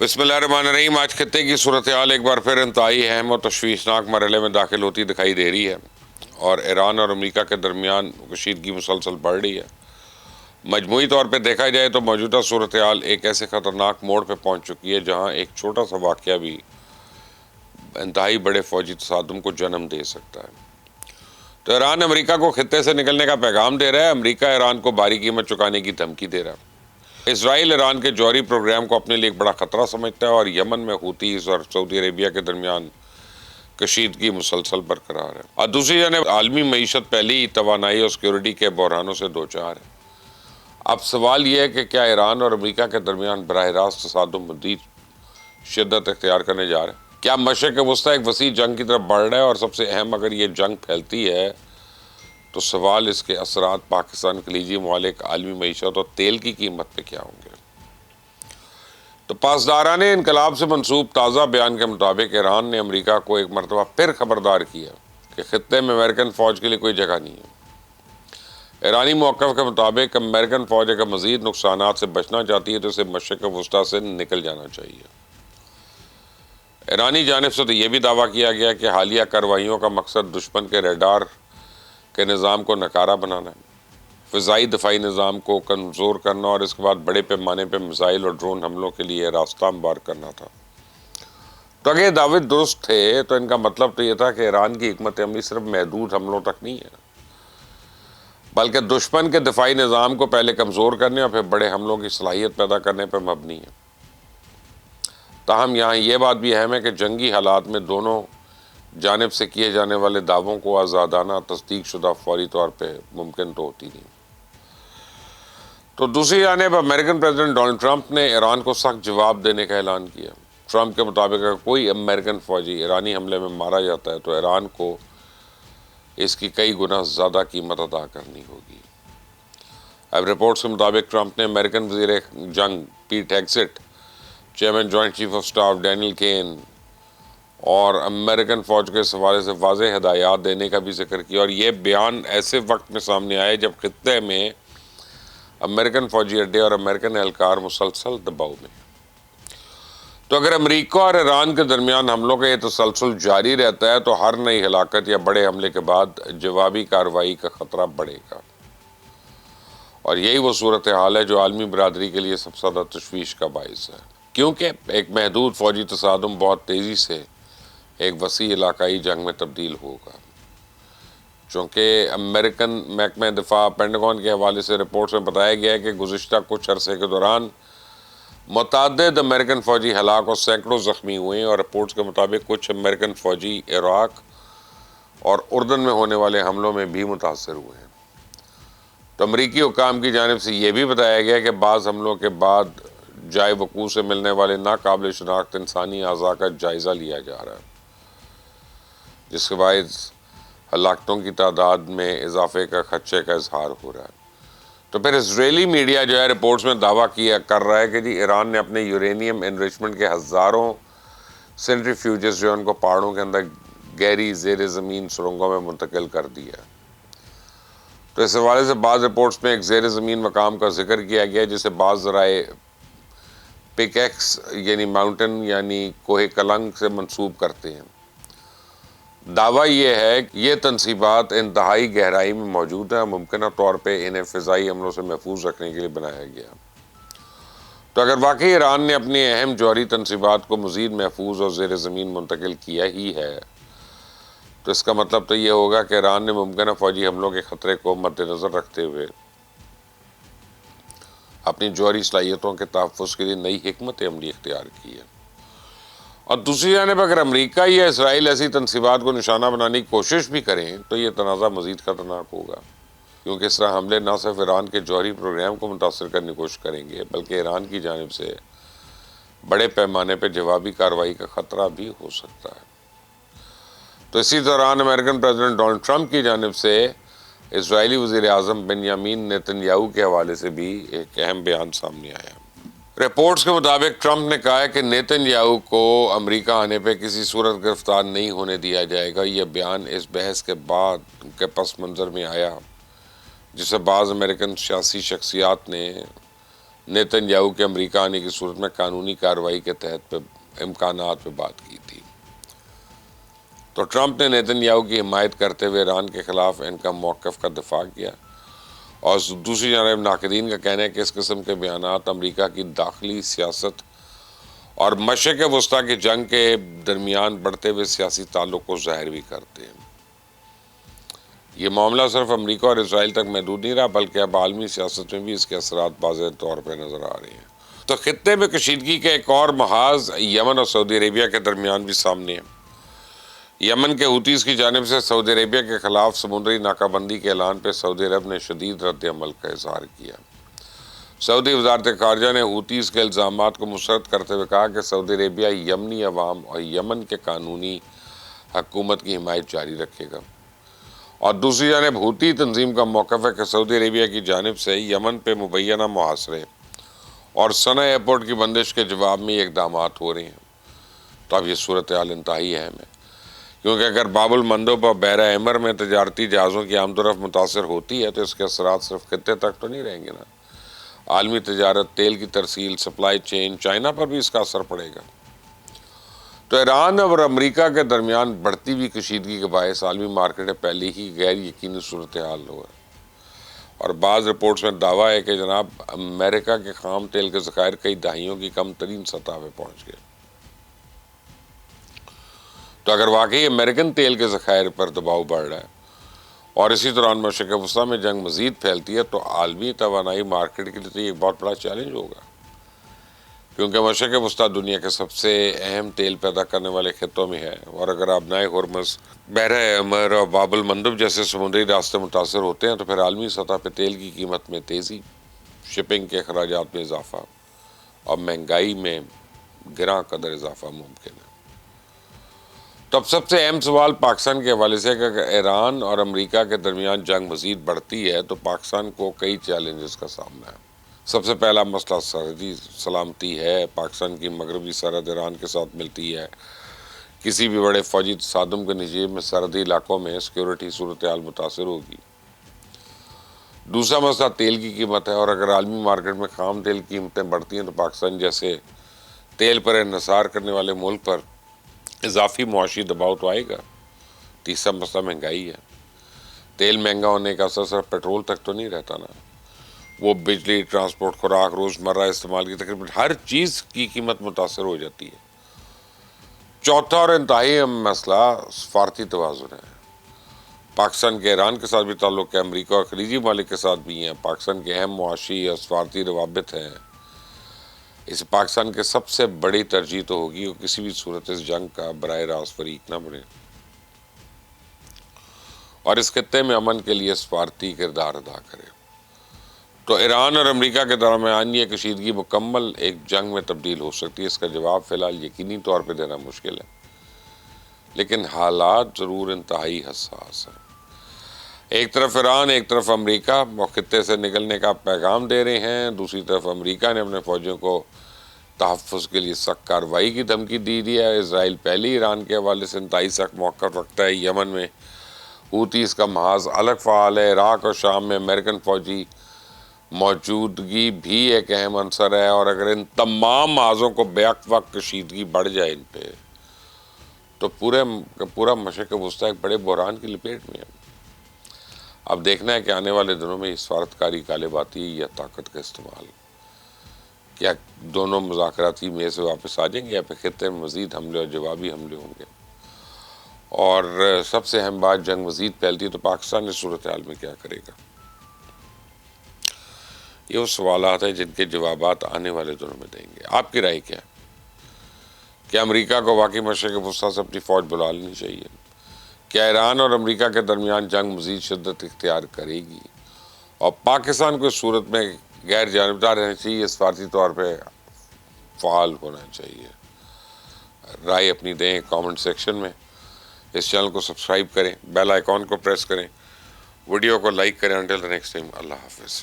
بسم اللہ الرحمن الرحیم۔ آج خطے کی صورتحال ایک بار پھر انتہائی اہم اور تشویشناک مرحلے میں داخل ہوتی دکھائی دے رہی ہے اور ایران اور امریکہ کے درمیان کشیدگی مسلسل بڑھ رہی ہے۔ مجموعی طور پہ دیکھا جائے تو موجودہ صورتحال ایک ایسے خطرناک موڑ پہ پہنچ چکی ہے جہاں ایک چھوٹا سا واقعہ بھی انتہائی بڑے فوجی تصادم کو جنم دے سکتا ہے۔ تو ایران امریکہ کو خطے سے نکلنے کا پیغام دے رہا ہے، امریکہ ایران کو بھاری قیمت چکانے کی دھمکی دے رہا ہے۔ اسرائیل ایران کے جوہری پروگرام کو اپنے لیے ایک بڑا خطرہ سمجھتا ہے اور یمن میں حوثیز اور سعودی عربیہ کے درمیان کشیدگی مسلسل برقرار ہے۔ اور دوسری جانب عالمی معیشت پہلی ہی توانائی اور سیکیورٹی کے بحرانوں سے دوچار ہے۔ اب سوال یہ ہے کہ کیا ایران اور امریکہ کے درمیان براہ راست تصادم مزید شدت اختیار کرنے جا رہے ہیں؟ کیا مشرق وسطیٰ ایک وسیع جنگ کی طرف بڑھ رہا ہے؟ اور سب سے اہم، اگر یہ جنگ پھیلتی ہے تو سوال اس کے اثرات پاکستان، خلیجی ممالک، عالمی معیشت اور تیل کی قیمت پہ کیا ہوں گے؟ تو پاسداران انقلاب سے منسوب تازہ بیان کے مطابق ایران نے امریکہ کو ایک مرتبہ پھر خبردار کیا کہ خطے میں امریکن فوج کے لیے کوئی جگہ نہیں ہے۔ ایرانی موقف کے مطابق امریکن فوج اگر مزید نقصانات سے بچنا چاہتی ہے تو اسے مشرق وسطیٰ سے نکل جانا چاہیے۔ ایرانی جانب سے تو یہ بھی دعویٰ کیا گیا کہ حالیہ کارروائیوں کا مقصد دشمن کے ریڈار کے نظام کو ناکارہ بنانا ہے، فضائی دفاعی نظام کو کمزور کرنا اور اس کے بعد بڑے پیمانے پہ میزائل اور ڈرون حملوں کے لیے راستہ ہموار کرنا تھا۔ تو اگر یہ دعوے درست تھے تو ان کا مطلب تو یہ تھا کہ ایران کی حکمت عملی صرف محدود حملوں تک نہیں ہے، بلکہ دشمن کے دفاعی نظام کو پہلے کمزور کرنے اور پھر بڑے حملوں کی صلاحیت پیدا کرنے پر مبنی ہے۔ تاہم یہاں یہ بات بھی اہم ہے کہ جنگی حالات میں دونوں جانب سے کیے جانے والے دعووں کو آزادانہ تصدیق شدہ فوری طور پہ ممکن تو ہوتی نہیں۔ تو دوسری جانب امریکن پریزیڈنٹ ڈونلڈ ٹرمپ نے ایران کو سخت جواب دینے کا اعلان کیا۔ ٹرمپ کے مطابق اگر کوئی امریکن فوجی ایرانی حملے میں مارا جاتا ہے تو ایران کو اس کی کئی گنا زیادہ قیمت ادا کرنی ہوگی۔ اب رپورٹس کے مطابق ٹرمپ نے امریکن وزیر جنگ Pete Hegseth, chairman joint chief of staff Daniel Caine اور امریکن فوج کے حوالے سے واضح ہدایات دینے کا بھی ذکر کیا، اور یہ بیان ایسے وقت میں سامنے آئے جب خطے میں امریکن فوجی اڈے اور امریکن اہلکار مسلسل دباؤ میں۔ تو اگر امریکہ اور ایران کے درمیان حملوں کا یہ تسلسل جاری رہتا ہے تو ہر نئی ہلاکت یا بڑے حملے کے بعد جوابی کارروائی کا خطرہ بڑھے گا، اور یہی وہ صورتحال ہے جو عالمی برادری کے لیے سب سے زیادہ تشویش کا باعث ہے، کیونکہ ایک محدود فوجی تصادم بہت تیزی سے ایک وسیع علاقائی جنگ میں تبدیل ہوگا۔ چونکہ امریکن محکمہ دفاع پینٹاگون کے حوالے سے رپورٹس میں بتایا گیا ہے کہ گزشتہ کچھ عرصے کے دوران متعدد امریکن فوجی ہلاک اور سینکڑوں زخمی ہوئے ہیں، اور رپورٹس کے مطابق کچھ امریکن فوجی عراق اور اردن میں ہونے والے حملوں میں بھی متاثر ہوئے ہیں۔ تو امریکی حکام کی جانب سے یہ بھی بتایا گیا کہ بعض حملوں کے بعد جائے وقوع سے ملنے والے ناقابل شناخت انسانی اعضاء کا جائزہ لیا جا رہا ہے، جس کے باعث ہلاکتوں کی تعداد میں اضافے کا خدشے کا اظہار ہو رہا ہے۔ تو پھر اسرائیلی میڈیا جو ہے رپورٹس میں دعویٰ کر رہا ہے کہ ایران نے اپنے یورینیم انریچمنٹ کے ہزاروں سینٹریفیوجز جو ان کو پہاڑوں کے اندر گہری زیر زمین سرنگوں میں منتقل کر دیا۔ تو اس حوالے سے بعض رپورٹس میں ایک زیر زمین مقام کا ذکر کیا گیا جسے بعض ذرائع پک ایکس یعنی ماؤنٹن یعنی کوہ کلنگ سے منسوب کرتے ہیں۔ دعویٰ یہ ہے کہ یہ تنصیبات انتہائی گہرائی میں موجود ہیں اور ممکنہ طور پہ انہیں فضائی حملوں سے محفوظ رکھنے کے لیے بنایا گیا۔ تو اگر واقعی ایران نے اپنی اہم جوہری تنصیبات کو مزید محفوظ اور زیر زمین منتقل کیا ہی ہے تو اس کا مطلب تو یہ ہوگا کہ ایران نے ممکنہ فوجی حملوں کے خطرے کو مد نظر رکھتے ہوئے اپنی جوہری صلاحیتوں کے تحفظ کے لیے نئی حکمت عملی اختیار کی ہے۔ اور دوسری جانب اگر امریکہ یا اسرائیل ایسی تنصیبات کو نشانہ بنانے کی کوشش بھی کریں تو یہ تنازع مزید خطرناک ہوگا، کیونکہ اس طرح حملے نہ صرف ایران کے جوہری پروگرام کو متاثر کرنے کی کوشش کریں گے بلکہ ایران کی جانب سے بڑے پیمانے پہ جوابی کارروائی کا خطرہ بھی ہو سکتا ہے۔ تو اسی دوران امریکن پریزیڈنٹ ڈونلڈ ٹرمپ کی جانب سے اسرائیلی وزیر اعظم بنیامین نیتن یاہو کے حوالے سے بھی ایک اہم بیان سامنے آیا۔ رپورٹس کے مطابق ٹرمپ نے کہا ہے کہ نیتن یاہو کو امریکہ آنے پہ کسی صورت گرفتار نہیں ہونے دیا جائے گا۔ یہ بیان اس بحث کے بعد کے پس منظر میں آیا جسے بعض امریکن سیاسی شخصیات نے نیتن یاہو کے امریکہ آنے کی صورت میں قانونی کارروائی کے تحت امکانات پہ بات کی تھی۔ تو ٹرمپ نے نیتن یاہو کی حمایت کرتے ہوئے ایران کے خلاف ان کا موقف کا دفاع کیا، اور دوسری جانب ناقدین کا کہنا ہے کہ اس قسم کے بیانات امریکہ کی داخلی سیاست اور مشرق وسطیٰ کی جنگ کے درمیان بڑھتے ہوئے سیاسی تعلق کو ظاہر بھی کرتے ہیں۔ یہ معاملہ صرف امریکہ اور اسرائیل تک محدود نہیں رہا، بلکہ اب عالمی سیاست میں بھی اس کے اثرات واضح طور پہ نظر آ رہے ہیں۔ تو خطے میں کشیدگی کا ایک اور محاذ یمن اور سعودی عربیہ کے درمیان بھی سامنے ہے۔ یمن کے حوثیز کی جانب سے سعودی عربیہ کے خلاف سمندری ناکہ بندی کے اعلان پہ سعودی عرب نے شدید رد عمل کا اظہار کیا۔ سعودی وزارت خارجہ نے حوثیز کے الزامات کو مسترد کرتے ہوئے کہا کہ سعودی عربیہ یمنی عوام اور یمن کے قانونی حکومت کی حمایت جاری رکھے گا، اور دوسری جانب حوثی تنظیم کا موقف ہے کہ سعودی عربیہ کی جانب سے یمن پہ مبینہ محاصرے اور سنہ ایئرپورٹ کی بندش کے جواب میں یہ اقدامات ہو رہے ہیں۔ تو اب یہ صورتحال انتہائی اہم ہے، کیونکہ اگر باب المندب اور بحیرہ احمر میں تجارتی جہازوں کی آمد و رفت متاثر ہوتی ہے تو اس کے اثرات صرف خطے تک تو نہیں رہیں گے نا، عالمی تجارت، تیل کی ترسیل، سپلائی چین، چائنا پر بھی اس کا اثر پڑے گا۔ تو ایران اور امریکہ کے درمیان بڑھتی ہوئی کشیدگی کے باعث عالمی مارکیٹ پہلے ہی غیر یقینی صورتحال ہوا ہے، اور بعض رپورٹس میں دعویٰ ہے کہ جناب امریکہ کے خام تیل کے ذخائر کئی دہائیوں کی کم ترین سطح پہ پہنچ گئے۔ تو اگر واقعی امریکن تیل کے ذخائر پر دباؤ بڑھ رہا ہے اور اسی دوران مشرق وسطیٰ میں جنگ مزید پھیلتی ہے تو عالمی توانائی مارکیٹ کے لیے تو یہ ایک بہت بڑا چیلنج ہوگا، کیونکہ مشرق وسطیٰ دنیا کے سب سے اہم تیل پیدا کرنے والے خطوں میں ہے، اور اگر آبنائے ہرمز، بحیرہ احمر اور باب المندب جیسے سمندری راستے متاثر ہوتے ہیں تو پھر عالمی سطح پہ تیل کی قیمت میں تیزی، شپنگ کے اخراجات میں اضافہ اور مہنگائی میں گراں قدر اضافہ ممکن ہے۔ تو اب سب سے اہم سوال پاکستان کے حوالے سے ہے کہ اگر ایران اور امریکہ کے درمیان جنگ مزید بڑھتی ہے تو پاکستان کو کئی چیلنجز کا سامنا ہے۔ سب سے پہلا مسئلہ سرحدی سلامتی ہے۔ پاکستان کی مغربی سرحد ایران کے ساتھ ملتی ہے، کسی بھی بڑے فوجی تصادم کے نتیجے میں سرحدی علاقوں میں سیکورٹی صورتحال متاثر ہوگی۔ دوسرا مسئلہ تیل کی قیمت ہے، اور اگر عالمی مارکیٹ میں خام تیل کی قیمتیں بڑھتی ہیں تو پاکستان جیسے تیل پر انحصار کرنے والے ملک پر اضافی معاشی دباؤ تو آئے گا۔ تیسرا مسئلہ مہنگائی ہے۔ تیل مہنگا ہونے کا اثر صرف پیٹرول تک تو نہیں رہتا نا، وہ بجلی، ٹرانسپورٹ، خوراک، روزمرہ استعمال کی تقریباً ہر چیز کی قیمت متاثر ہو جاتی ہے۔ چوتھا اور انتہائی اہم مسئلہ سفارتی توازن ہے۔ پاکستان کے ایران کے ساتھ بھی تعلق ہے، امریکہ اور خلیجی ممالک کے ساتھ بھی ہیں، پاکستان کے اہم معاشی اور سفارتی روابط ہیں۔ اس پاکستان کے سب سے بڑی ترجیح تو ہوگی کہ کسی بھی صورت اس جنگ کا براہ راست فریق نہ بنے اور اس خطے میں امن کے لیے سفارتی کردار ادا کرے۔ تو ایران اور امریکہ کے درمیان یہ کشیدگی مکمل ایک جنگ میں تبدیل ہو سکتی ہے، اس کا جواب فی الحال یقینی طور پہ دینا مشکل ہے، لیکن حالات ضرور انتہائی حساس ہیں۔ ایک طرف ایران، ایک طرف امریکہ خطے سے نکلنے کا پیغام دے رہے ہیں، دوسری طرف امریکہ نے اپنے فوجیوں کو تحفظ کے لیے سخت کارروائی کی دھمکی دی ہے۔ اسرائیل پہلی ایران کے حوالے سے انتہائی سخت موقف رکھتا ہے۔ یمن میں حوثی اس کا محاذ الگ فعال ہے۔ عراق اور شام میں امریکن فوجی موجودگی بھی ایک اہم عنصر ہے، اور اگر ان تمام محاذوں کو بیک وقت کشیدگی بڑھ جائے ان پہ تو پورا مشرق وسطیٰ ایک بڑے بحران کی لپیٹ میں ہے۔ اب دیکھنا ہے کہ آنے والے دنوں میں سفارت کاری کالے باتی یا طاقت کا استعمال کیا دونوں مذاکراتی میز سے واپس آ جائیں گے، یا پھر خطے میں مزید حملے اور جوابی حملے ہوں گے، اور سب سے اہم بات جنگ مزید پھیلتی ہے تو پاکستان اس صورتحال میں کیا کرے گا۔ یہ وہ سوالات ہیں جن کے جوابات آنے والے دنوں میں دیں گے۔ آپ کی رائے کیا ہے؟ کیا امریکہ کو واقعی مشرق وسطیٰ سے اپنی فوج بلا لینی چاہیے؟ کیا ایران اور امریکہ کے درمیان جنگ مزید شدت اختیار کرے گی؟ اور پاکستان کو اس صورت میں غیر جانبدار رہنا چاہیے، سفارتی طور پہ فعال ہونا چاہیے؟ رائے اپنی دیں کامنٹ سیکشن میں۔ اس چینل کو سبسکرائب کریں، بیل آئیکن کو پریس کریں، ویڈیو کو لائک کریں۔ انٹل دی نیکسٹ ٹائم، اللہ حافظ۔